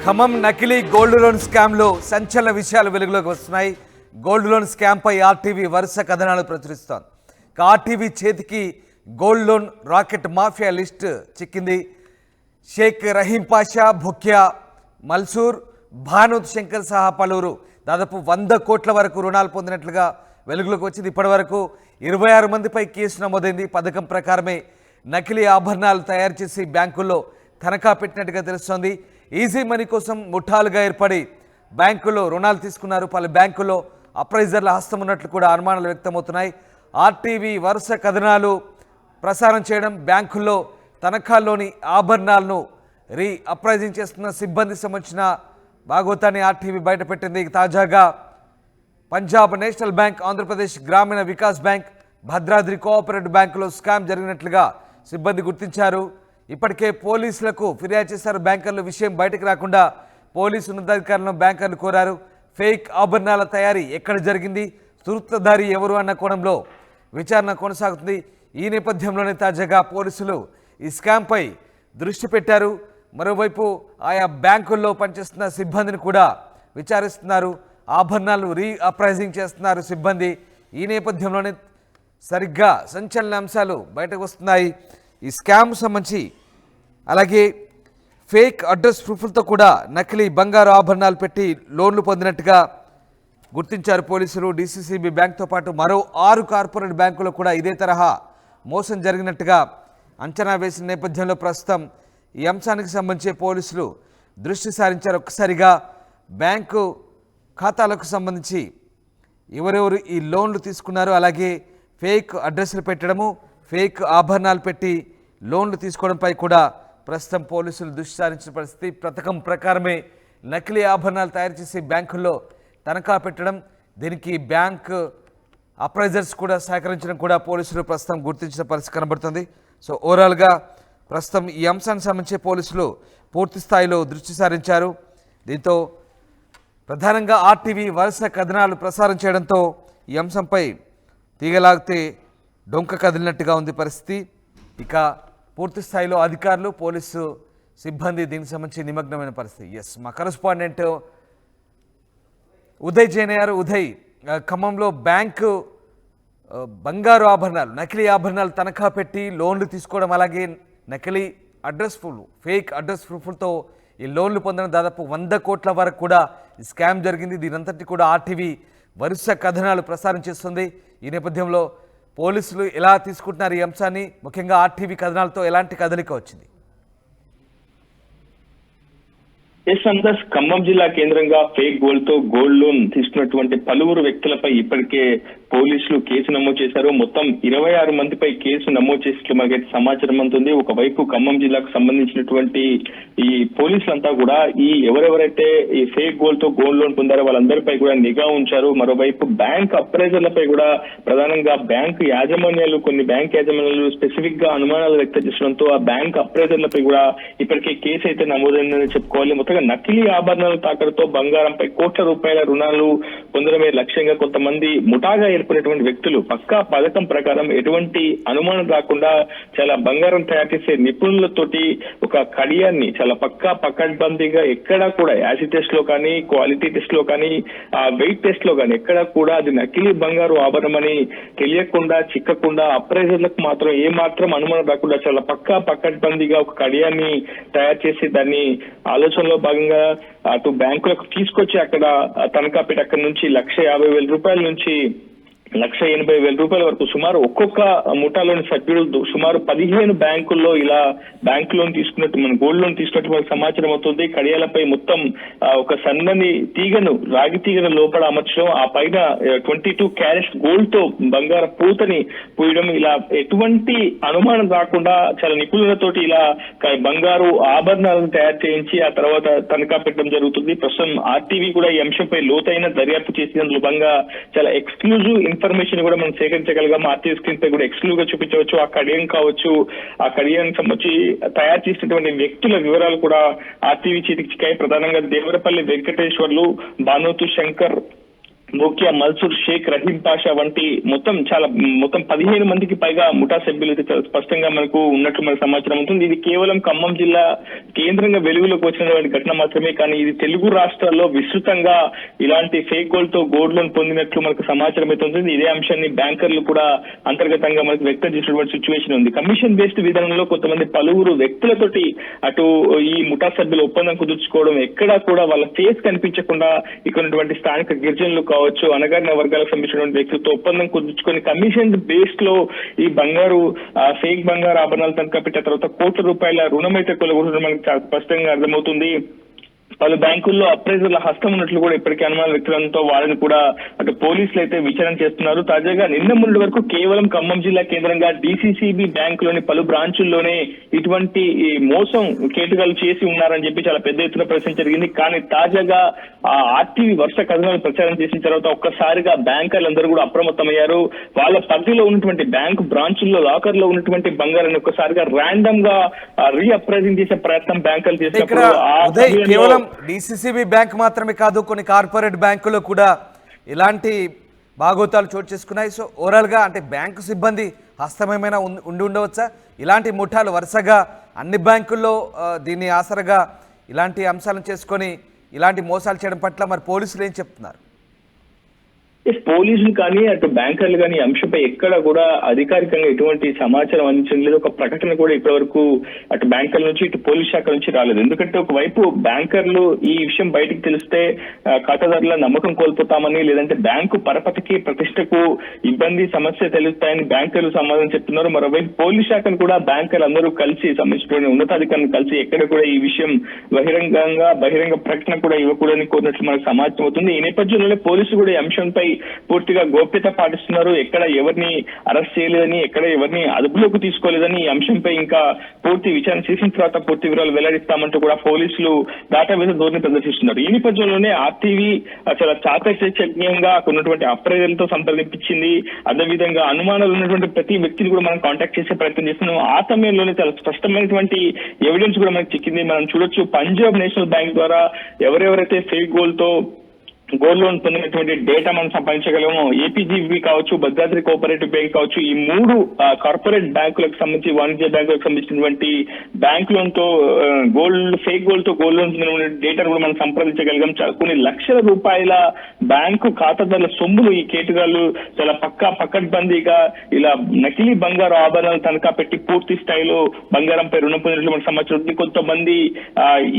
ఖమ్మం నకిలీ gold loan స్కామ్లో సంచలన విషయాలు వెలుగులోకి వస్తున్నాయి. గోల్డ్ లోన్ స్కామ్పై ఆర్టీవీ వరుస కథనాలు ప్రచురిస్తోంది. ఆర్టీవీ చేతికి gold loan racket mafia list చిక్కింది. షేక్ రహీం పాషా, భుక్యా, మల్సూర్, భానోత్ శంకర్ సహా పలువురు దాదాపు 100 కోట్ల వరకు రుణాలు పొందినట్లుగా వెలుగులోకి వచ్చింది. ఇప్పటి వరకు 26 మందిపై కేసు నమోదైంది. పథకం ప్రకారమే నకిలీ ఆభరణాలు తయారు చేసి బ్యాంకుల్లో తనఖా పెట్టినట్టుగా తెలుస్తోంది. ఈజీ మనీ కోసం ముఠాలుగా ఏర్పడి బ్యాంకుల్లో రుణాలు తీసుకున్నారు. పలు బ్యాంకుల్లో అప్రైజర్ల హస్తం ఉన్నట్లు కూడా అనుమానాలు వ్యక్తమవుతున్నాయి. ఆర్టీవీ వరుస కథనాలు ప్రసారం చేయడం, బ్యాంకుల్లో తనఖాల్లోని ఆభరణాలను అప్రైజింగ్ చేస్తున్న సిబ్బంది సంబంధించిన భాగవతాన్ని ఆర్టీవీ బయటపెట్టింది. తాజాగా పంజాబ్ నేషనల్ బ్యాంక్, ఆంధ్రప్రదేశ్ గ్రామీణ వికాస్ బ్యాంక్, భద్రాద్రి కోఆపరేటివ్ బ్యాంకులో స్కామ్ జరిగినట్లుగా సిబ్బంది గుర్తించారు. ఇప్పటికే పోలీసులకు ఫిర్యాదు చేశారు. బ్యాంకర్లు విషయం బయటకు రాకుండా పోలీసు ఉన్నతాధికారులను బ్యాంకర్లు కోరారు. ఫేక్ ఆభరణాల తయారీ ఎక్కడ జరిగింది, సూత్రధారి ఎవరు అన్న కోణంలో విచారణ కొనసాగుతుంది. ఈ నేపథ్యంలోనే తాజాగా పోలీసులు ఈ స్కామ్పై దృష్టి పెట్టారు. మరోవైపు ఆయా బ్యాంకుల్లో పనిచేస్తున్న సిబ్బందిని కూడా విచారిస్తున్నారు. ఆభరణాలు అప్రైజింగ్ చేస్తున్నారు సిబ్బంది. ఈ నేపథ్యంలోనే సరిగ్గా సంచలన అంశాలు బయటకు వస్తున్నాయి. ఈ స్కామ్ సంబంధించి అలాగే ఫేక్ అడ్రస్ ప్రూఫ్లతో కూడా నకిలీ బంగారు ఆభరణాలు పెట్టి లోన్లు పొందినట్టుగా గుర్తించారు పోలీసులు. డీసీసీబీ బ్యాంక్తో పాటు మరో 6 కార్పొరేట్ బ్యాంకులు కూడా ఇదే తరహా మోసం జరిగినట్టుగా అంచనా వేసిన నేపథ్యంలో ప్రస్తుతం ఈ అంశానికి సంబంధించి పోలీసులు దృష్టి సారించారు. ఒక్కసారిగా బ్యాంకు ఖాతాలకు సంబంధించి ఎవరెవరు ఈ లోన్లు తీసుకున్నారు, అలాగే ఫేక్ అడ్రస్లు పెట్టడము, ఫేక్ ఆభరణాలు పెట్టి లోన్లు తీసుకోవడంపై కూడా ప్రస్తుతం పోలీసులు దృష్టి సారించిన పరిస్థితి. పథకం ప్రకారమే నకిలీ ఆభరణాలు తయారు చేసి బ్యాంకుల్లో తనఖా పెట్టడం, దీనికి బ్యాంక్ అప్రైజర్స్ కూడా సహకరించడం కూడా పోలీసులు ప్రస్తుతం గుర్తించిన పరిస్థితి కనబడుతుంది. సో ఓవరాల్గా ప్రస్తుతం ఈ అంశానికి సంబంధించి పోలీసులు పూర్తి స్థాయిలో దృష్టి సారించారు. దీంతో ప్రధానంగా ఆర్టీవీ వరుస కథనాలు ప్రసారం చేయడంతో ఈ అంశంపై తీగలాగితే డొంక కదిలినట్టుగా ఉంది పరిస్థితి. ఇక పూర్తి స్థాయిలో అధికారులు, పోలీసు సిబ్బంది దీనికి సంబంధించి నిమగ్నమైన పరిస్థితి. మా కరెస్పాండెంట్ ఉదయ్ జైనయ్యారు. ఉదయ్, ఖమ్మంలో బ్యాంకు బంగారు ఆభరణాలు, నకిలీ ఆభరణాలు తనఖా పెట్టి లోన్లు తీసుకోవడం, అలాగే నకిలీ అడ్రస్ ప్రూఫ్లు, ఫేక్ అడ్రస్ ప్రూఫ్లతో ఈ లోన్లు పొందడం, దాదాపు 100 కోట్ల వరకు కూడా ఈ స్కామ్ జరిగింది. దీనంతటి కూడా ఆర్టీవీ వరుస కథనాలు ప్రసారం చేస్తుంది. ఈ నేపథ్యంలో పోలీసులు ఎలా తీసుకుంటున్నారు ఈ అంశాన్ని, ముఖ్యంగా ఆర్టీవీ కథనాలతో ఎలాంటి కదలిక వచ్చింది? ఖమ్మం జిల్లా కేంద్రంగా ఫేక్ గోల్డ్ లోన్ తీసుకున్నటువంటి పలువురు వ్యక్తులపై ఇప్పటికే పోలీసులు కేసు నమోదు చేశారు. మొత్తం 26 మందిపై కేసు నమోదు చేసినట్లు మనకైతే సమాచారం అందుతుంది. ఒకవైపు ఖమ్మం జిల్లాకు సంబంధించినటువంటి ఈ పోలీసులంతా కూడా ఈ ఎవరెవరైతే ఈ ఫేక్ గోల్డ్ లోన్ పొందారో వాళ్ళందరిపై కూడా నిఘా ఉంచారు. మరోవైపు బ్యాంక్ అప్రైజర్లపై కూడా ప్రధానంగా కొన్ని బ్యాంక్ యాజమాన్యాలు స్పెసిఫిక్ గా అనుమానాలు వ్యక్తం చేసడంతో ఆ బ్యాంక్ అప్రైజర్లపై కూడా ఇప్పటికే కేసు అయితే నమోదైందని చెప్పుకోవాలి. మొత్తంగా నకిలీ ఆభరణాల తాకడతో బంగారంపై కోట్ల రూపాయల రుణాలు పొందడమే లక్ష్యంగా కొంతమంది ముఠాగా ఏర్పడినటువంటి వ్యక్తులు పక్కా పథకం ప్రకారం ఎటువంటి అనుమానం రాకుండా చాలా బంగారం తయారు చేసే నిపుణులతోటి ఒక కడియాన్ని చాలా పకడ్బందీగా ఎక్కడా కూడా యాసిడ్ టెస్ట్ లో కానీ, క్వాలిటీ టెస్ట్ లో కానీ, వెయిట్ టెస్ట్ లో కానీ ఎక్కడా కూడా అది నకిలీ బంగారు ఆభరణమని తెలియకుండా, చిక్కకుండా అప్రైజర్లకు మాత్రం ఏ మాత్రం అనుమానం రాకుండా చాలా పకడ్బందీగా ఒక కడియాన్ని తయారు చేసి దాన్ని ఆలోచనలో భాగంగా అటు బ్యాంకులకు తీసుకొచ్చి అక్కడ తనఖా పెట్టి అక్కడి నుంచి 1,50,000 రూపాయల నుంచి 1,80,000 రూపాయల వరకు సుమారు ఒక్కొక్క ముఠాలోని సభ్యులు సుమారు 15 బ్యాంకుల్లో ఇలా బ్యాంక్ లోన్ తీసుకున్నట్టు, మన గోల్డ్ లోన్ తీసుకున్నట్టు మనకు సమాచారం అవుతుంది. కడియాలపై మొత్తం ఒక సన్నని రాగి తీగను లోపల అమర్చడం, ఆ పైన 22 క్యారెట్స్ గోల్డ్ తో బంగార పూతని పూయడం, ఇలా ఎటువంటి అనుమానం రాకుండా చాలా నిపుణులతోటి ఇలా బంగారు ఆభరణాలను తయారు చేయించి ఆ తర్వాత తనఖా పెట్టడం జరుగుతుంది. ప్రస్తుతం ఆర్టీవీ కూడా ఈ అంశంపై లోతైన దర్యాప్తు చేసినందుకు భాగంగా చాలా ఎక్స్క్లూజివ్ ఇన్ఫర్మేషన్ కూడా మనం సేకరించగలిగాం. ఆర్టీవీ స్క్రీన్ పై కూడా ఎక్స్క్లూజివ్ గా చూపించవచ్చు. ఆ కడియం కావచ్చు, ఆ కడియానికి సంబంధించి తయారు చేసినటువంటి వ్యక్తుల వివరాలు కూడా ఆర్టీవీ చేతికి చిక్కాయి. ప్రధానంగా దేవరపల్లి వెంకటేశ్వర్లు, భానోతు శంకర్, మోకియా మల్సూర్ షేక్ రహీం పాషా వంటి మొత్తం 15 మందికి పైగా ముఠా సభ్యులు అయితే చాలా స్పష్టంగా మనకు ఉన్నట్లు మనకు సమాచారం ఉంటుంది. ఇది కేవలం ఖమ్మం జిల్లా కేంద్రంగా వెలుగులోకి వచ్చినటువంటి ఘటన మాత్రమే, కానీ ఇది తెలుగు రాష్ట్రాల్లో విస్తృతంగా ఇలాంటి ఫేక్ గోల్డ్ తో గోల్డ్ లోన్ పొందినట్లు మనకు సమాచారం అయితే ఉంటుంది. ఇదే అంశాన్ని బ్యాంకర్లు కూడా అంతర్గతంగా మనకు వ్యక్తం చేసినటువంటి సిచ్యువేషన్ ఉంది. కమిషన్ బేస్డ్ విధానంలో కొంతమంది పలువురు వ్యక్తులతోటి అటు ఈ ముఠా సభ్యులు ఒప్పందం కుదుర్చుకోవడం, ఎక్కడా కూడా వాళ్ళ ఫేస్ కనిపించకుండా ఇక్కడ స్థానిక గిరిజనులు కావచ్చు, అనగారిన వర్గాలకు సంబంధించినటువంటి వ్యక్తులతో ఒప్పందం కుదుర్చుకొని కమిషన్ బేస్ లో ఈ బంగారు ఫేక్ బంగారు ఆభరణాలు తనఖా పెట్టిన తర్వాత కోట్ల రూపాయల రుణం అయితే కొలగొట్టడం మనకు చాలా స్పష్టంగా అర్థమవుతుంది. పలు బ్యాంకుల్లో అప్రైజర్ల హస్తం ఉన్నట్లు కూడా ఇప్పటికే అనుమానం వ్యక్తులంతో వారిని కూడా అటు పోలీసులు అయితే విచారణ చేస్తున్నారు. తాజాగా నిన్న మొన్నటి వరకు కేవలం ఖమ్మం జిల్లా కేంద్రంగా DCCB బ్యాంకులోని పలు బ్రాంచుల్లోనే ఇటువంటి మోసం కేటుగాలు చేసి ఉన్నారని చెప్పి చాలా పెద్ద ఎత్తున ప్రశ్న జరిగింది. కానీ తాజాగా RTV వరుస కథనాలు ప్రచారం చేసిన తర్వాత ఒక్కసారిగా బ్యాంకర్లందరూ కూడా అప్రమత్తమయ్యారు. వాళ్ళ పరిధిలో ఉన్నటువంటి బ్యాంకు బ్రాంచుల్లో లాకర్ లో ఉన్నటువంటి బంగారాన్ని ఒక్కసారిగా ర్యాండమ్ గా రీఅప్రైజింగ్ చేసే ప్రయత్నం బ్యాంకర్లు చేసినప్పుడు DCCB బ్యాంక్ మాత్రమే కాదు, కొన్ని కార్పొరేట్ బ్యాంకులో కూడా ఇలాంటి బాగోతాలు చోటు చేసుకున్నాయి. సో ఓవరాల్గా అంటే బ్యాంకు సిబ్బంది హస్తమేమైనా ఉండవచ్చా? ఇలాంటి ముఠాలు వరుసగా అన్ని బ్యాంకుల్లో దీన్ని ఆసరగా ఇలాంటి అంశాలను చేసుకొని ఇలాంటి మోసాలు చేయడం పట్ల మరి పోలీసులు ఏం చెప్తున్నారు? పోలీసులు కానీ అటు బ్యాంకర్లు కానీ అంశంపై ఎక్కడ కూడా అధికారికంగా ఎటువంటి సమాచారం అందించడం లేదు. ఒక ప్రకటన కూడా ఇప్పటి వరకు అటు బ్యాంకర్ల నుంచి ఇటు పోలీస్ శాఖ నుంచి రాలేదు. ఎందుకంటే ఒకవైపు బ్యాంకర్లు ఈ విషయం బయటకు తెలిస్తే ఖాతాదారుల నమ్మకం కోల్పోతామని, లేదంటే బ్యాంకు పరపతికి ప్రతిష్టకు ఇబ్బంది సమస్య తెలుస్తాయని బ్యాంకర్లు సమాధానం చెప్తున్నారు. మరోవైపు పోలీస్ శాఖను కూడా బ్యాంకర్లు అందరూ కలిసి సంబంధించిన ఉన్నతాధికారులను కలిసి ఎక్కడ కూడా ఈ విషయం బహిరంగ ప్రకటన కూడా ఇవ్వకూడదని కోరినట్లు మనకు సమాచారం అవుతుంది. ఈ నేపథ్యంలోనే పోలీసులు కూడా ఈ అంశంపై పూర్తిగా గోప్యత పాటిస్తున్నారు. ఎక్కడ ఎవరిని అరెస్ట్ చేయలేదని, ఎక్కడ ఎవరిని అదుపులోకి తీసుకోలేదని, ఈ అంశంపై ఇంకా పూర్తి విచారణ చేసిన తర్వాత పూర్తి వివరాలు వెల్లడిస్తామంటూ కూడా పోలీసులు దాటావేస ధోరణి ప్రదర్శిస్తున్నారు. ఈ నేపథ్యంలోనే RTV చాలా చాకచక్యంగా ఉన్నటువంటి అప్రైజర్లతో సంప్రదింపించింది. అదేవిధంగా అనుమానాలు ఉన్నటువంటి ప్రతి వ్యక్తిని కూడా మనం కాంటాక్ట్ చేసే ప్రయత్నం చేస్తున్నాం. ఆ సమయంలోనే చాలా స్పష్టమైనటువంటి ఎవిడెన్స్ కూడా మనకు చిక్కింది. మనం చూడొచ్చు, పంజాబ్ నేషనల్ బ్యాంక్ ద్వారా ఎవరెవరైతే ఫేక్ గోల్డ్ లోన్ పొందినటువంటి డేటా మనం సంపాదించగలము. APGB కావచ్చు, భద్రాద్రి కోఆపరేటివ్ బ్యాంక్ కావచ్చు, ఈ 3 కార్పొరేట్ బ్యాంకులకు సంబంధించి, వాణిజ్య బ్యాంకులకు సంబంధించినటువంటి బ్యాంక్ లోన్ తో ఫేక్ గోల్డ్ తో గోల్డ్ లోన్ డేటా కూడా మనం సంప్రదించగలిగాం. కొన్ని లక్షల రూపాయల బ్యాంకు ఖాతాదారుల సొమ్ములు ఈ కేటుగాళ్లు చాలా పకడ్బందీగా ఇలా నకిలీ బంగారు ఆభరణాలు తనఖా పెట్టి పూర్తి స్థాయిలో బంగారంపై రుణం పొందినట్లు మనకు సమాచారం ఉంది. కొంతమంది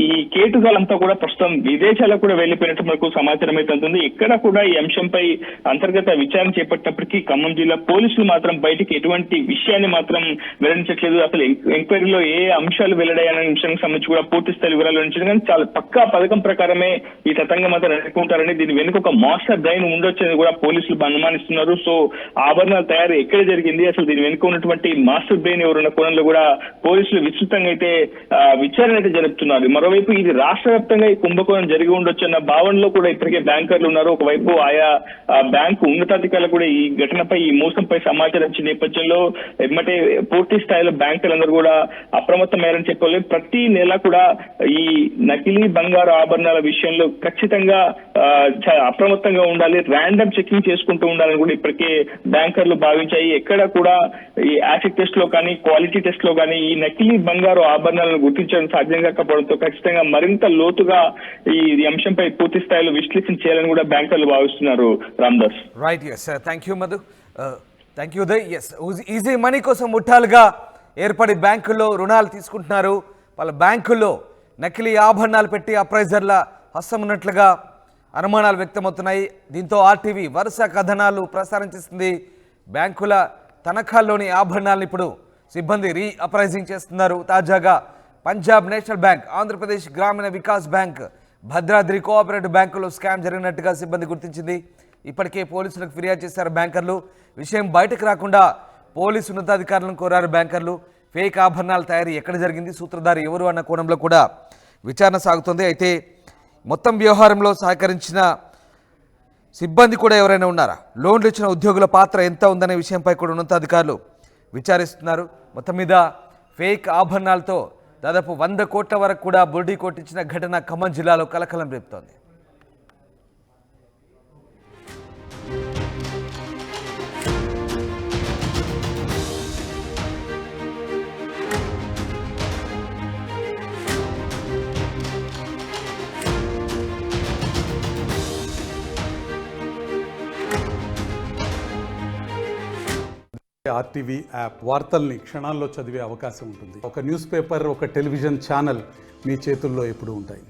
ఈ కేటుగాలంతా కూడా ప్రస్తుతం విదేశాలకు కూడా వెళ్లిపోయినట్టు మనకు సమాచారం అవుతుంది. ఎక్కడ కూడా ఈ అంశంపై అంతర్గత విచారణ చేపట్టినప్పటికీ ఖమ్మం జిల్లా పోలీసులు మాత్రం బయటికి ఎటువంటి విషయాన్ని మాత్రం వెల్లడించట్లేదు. అసలు ఎంక్వైరీలో ఏ అంశాలు వెల్లడయ్యాయనే విషయానికి సంబంధించి కూడా పూర్తి స్థాయి వివరాలు వెల్లడించడం, కానీ చాలా పక్కా పథకం ప్రకారమే ఈ తతంగం మాత్రం నడుపుకుంటారని, దీని వెనుక ఒక మాస్టర్ బ్రెయిన్ ఉండొచ్చని కూడా పోలీసులు అనుమానిస్తున్నారు. సో ఆభరణాల తయారీ ఎక్కడ జరిగింది, అసలు దీని వెనుక ఉన్నటువంటి మాస్టర్ బ్రెయిన్ ఎవరున్న కోణంలో కూడా పోలీసులు విస్తృతంగా అయితే విచారణ అయితే జరుపుతున్నారు. మరోవైపు ఇది రాష్ట్ర వ్యాప్తంగా ఈ కుంభకోణం జరిగి ఉండొచ్చు అన్న భావనలో కూడా ఇప్పటికే బ్యాంకర్లు ఉన్నారు. ఒకవైపు ఆయా బ్యాంకు ఉన్నతాధికారులు కూడా ఈ ఘటనపై, ఈ మోసంపై సమాచారం ఇచ్చిన నేపథ్యంలో ఎమ్మటే పూర్తి స్థాయిలో బ్యాంకర్లందరూ కూడా అప్రమత్తమయ్యారని చెప్పాలి. ప్రతి నెల కూడా ఈ నకిలీ బంగారు ఆభరణాల విషయంలో ఖచ్చితంగా అప్రమత్తంగా ఉండాలి, ర్యాండమ్ చెకింగ్ చేసుకుంటూ ఉండాలని కూడా ఇప్పటికే బ్యాంకర్లు భావించాయి. ఎక్కడ కూడా ఈ యాసిడ్ టెస్ట్ లో కానీ, క్వాలిటీ టెస్ట్ లో కానీ ఈ నకిలీ బంగారు ఆభరణాలను గుర్తించడం సాధ్యం కాకపోవడంతో ఖచ్చితంగా మరింత లోతుగా ఈ అంశంపై పూర్తి స్థాయిలో విశ్లేషణ చేయాలని కూడా బ్యాంకర్లు భావిస్తున్నారు. Ramdas. Right, yes, thank you Madhu, thank you Uday. Yes, easy money కోసం ముఠాలుగా ఏర్పడి బ్యాంకుల్లో రుణాలు తీసుకుంటున్నారు. వాళ్ళ బ్యాంకుల్లో నకిలీ ఆభరణాలు పెట్టి అప్రైజర్ల హస్తం ఉన్నట్లుగా అనుమానాలు వ్యక్తమవుతున్నాయి. దీంతో RTV వరుస కథనాలు ప్రసారం చేస్తుంది. బ్యాంకుల తనఖాల్లోని ఆభరణాలను ఇప్పుడు సిబ్బంది రీఅప్రైజింగ్ చేస్తున్నారు. తాజాగా పంజాబ్ నేషనల్ బ్యాంక్, ఆంధ్రప్రదేశ్ గ్రామీణ వికాస్ బ్యాంక్, భద్రాద్రి కోఆపరేటివ్ బ్యాంకులో స్కామ్ జరిగినట్టుగా సిబ్బంది గుర్తించింది. ఇప్పటికే పోలీసులకు ఫిర్యాదు చేశారు బ్యాంకర్లు. విషయం బయటకు రాకుండా పోలీసు ఉన్నతాధికారులను కోరారు బ్యాంకర్లు. ఫేక్ ఆభరణాల తయారీ ఎక్కడ జరిగింది, సూత్రధారి ఎవరు అన్న కోణంలో కూడా విచారణ సాగుతుంది. అయితే మొత్తం వ్యవహారంలో సహకరించిన సిబ్బంది కూడా ఎవరైనా ఉన్నారా, లోన్లు ఇచ్చిన ఉద్యోగుల పాత్ర ఎంత ఉందనే విషయంపై కూడా ఉన్నతాధికారులు విచారిస్తున్నారు. మొత్తం మీద ఫేక్ ఆభరణాలతో దాదాపు 100 కోట్ల వరకు కూడా బుర్డీ కొట్టించిన ఘటన ఖమ్మం జిల్లాలో కలకలం రేపుతోంది. ఆర్టీవీ యాప్ వార్తల్ని క్షణాల్లో చదివే అవకాశం ఉంటుంది. ఒక న్యూస్ పేపర్, ఒక టెలివిజన్ ఛానల్ మీ చేతుల్లో ఎప్పుడూ ఉంటాయి.